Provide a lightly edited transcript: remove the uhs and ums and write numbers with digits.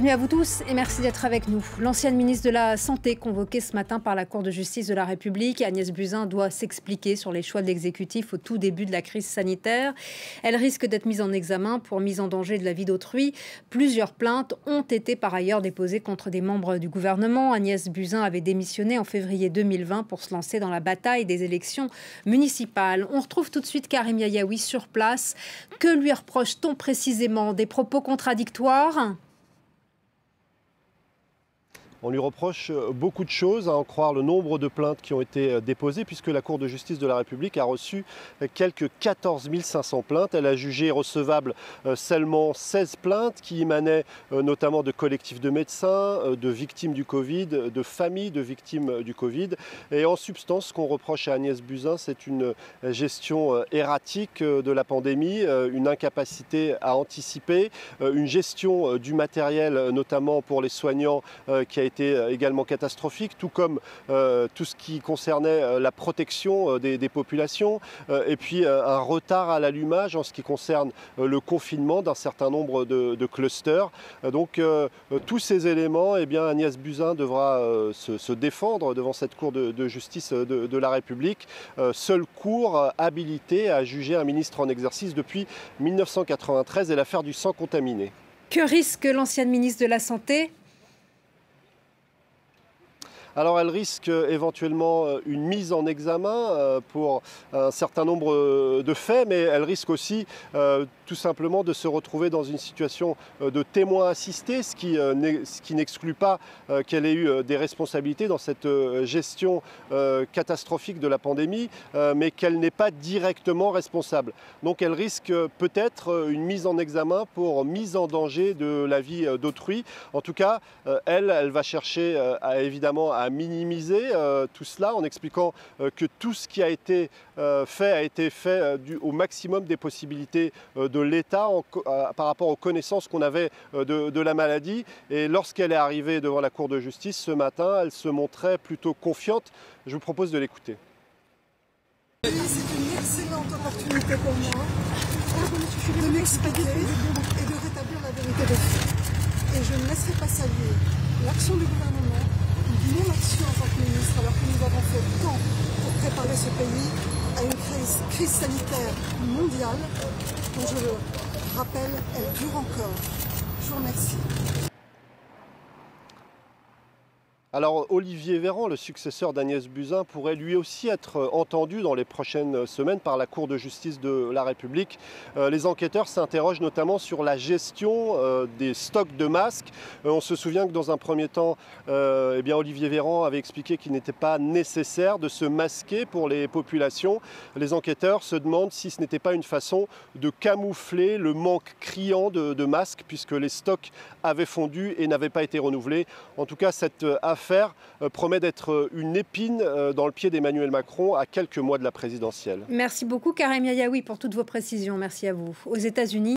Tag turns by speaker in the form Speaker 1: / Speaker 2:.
Speaker 1: Bienvenue à vous tous et merci d'être avec nous. L'ancienne ministre de la Santé, convoquée ce matin par la Cour de justice de la République, Agnès Buzyn, doit s'expliquer sur les choix de l'exécutif au tout début de la crise sanitaire. Elle risque d'être mise en examen pour mise en danger de la vie d'autrui. Plusieurs plaintes ont été par ailleurs déposées contre des membres du gouvernement. Agnès Buzyn avait démissionné en février 2020 pour se lancer dans la bataille des élections municipales. On retrouve tout de suite Karim Yayaoui sur place. Que lui reproche-t-on précisément? Des propos contradictoires?
Speaker 2: On lui reproche beaucoup de choses, à en croire le nombre de plaintes qui ont été déposées, puisque la Cour de justice de la République a reçu quelques 14 500 plaintes. Elle a jugé recevables seulement 16 plaintes qui émanaient notamment de collectifs de médecins, de victimes du Covid, de familles de victimes du Covid. Et en substance, ce qu'on reproche à Agnès Buzyn, c'est une gestion erratique de la pandémie, une incapacité à anticiper, une gestion du matériel, notamment pour les soignants, qui a été également catastrophique, tout comme tout ce qui concernait la protection des populations, et puis un retard à l'allumage en ce qui concerne le confinement d'un certain nombre de clusters. Donc tous ces éléments, eh bien, Agnès Buzyn devra se défendre devant cette Cour de justice de la République, seule cour habilitée à juger un ministre en exercice depuis 1993 et l'affaire du sang contaminé.
Speaker 1: Que risque l'ancienne ministre de la Santé ?
Speaker 2: Alors elle risque éventuellement une mise en examen pour un certain nombre de faits, mais elle risque aussi tout simplement de se retrouver dans une situation de témoin assisté, ce qui n'exclut pas qu'elle ait eu des responsabilités dans cette gestion catastrophique de la pandémie, mais qu'elle n'est pas directement responsable. Donc elle risque peut-être une mise en examen pour mise en danger de la vie d'autrui. En tout cas, elle va chercher évidemment à minimiser tout cela en expliquant que tout ce qui a été fait au maximum des possibilités de l'État par rapport aux connaissances qu'on avait de la maladie. Et lorsqu'elle est arrivée devant la Cour de justice ce matin, elle se montrait plutôt confiante. Je vous propose de l'écouter.
Speaker 3: C'est une excellente opportunité pour moi de m'expliquer et de rétablir la vérité des faits. Et je ne laisserai pas saluer l'action du gouvernement, mon action en tant que ministre, alors que nous avons fait tant pour préparer ce pays à une crise sanitaire mondiale, dont je le rappelle, elle dure encore. Je vous remercie.
Speaker 2: Alors Olivier Véran, le successeur d'Agnès Buzyn, pourrait lui aussi être entendu dans les prochaines semaines par la Cour de justice de la République. Les enquêteurs s'interrogent notamment sur la gestion des stocks de masques. On se souvient que dans un premier temps, Olivier Véran avait expliqué qu'il n'était pas nécessaire de se masquer pour les populations. Les enquêteurs se demandent si ce n'était pas une façon de camoufler le manque criant de masques, puisque les stocks avaient fondu et n'avaient pas été renouvelés. En tout cas, cette affaire promet d'être une épine dans le pied d'Emmanuel Macron à quelques mois de la présidentielle.
Speaker 1: Merci beaucoup Karim Yayaoui pour toutes vos précisions. Merci à vous. Aux États-Unis,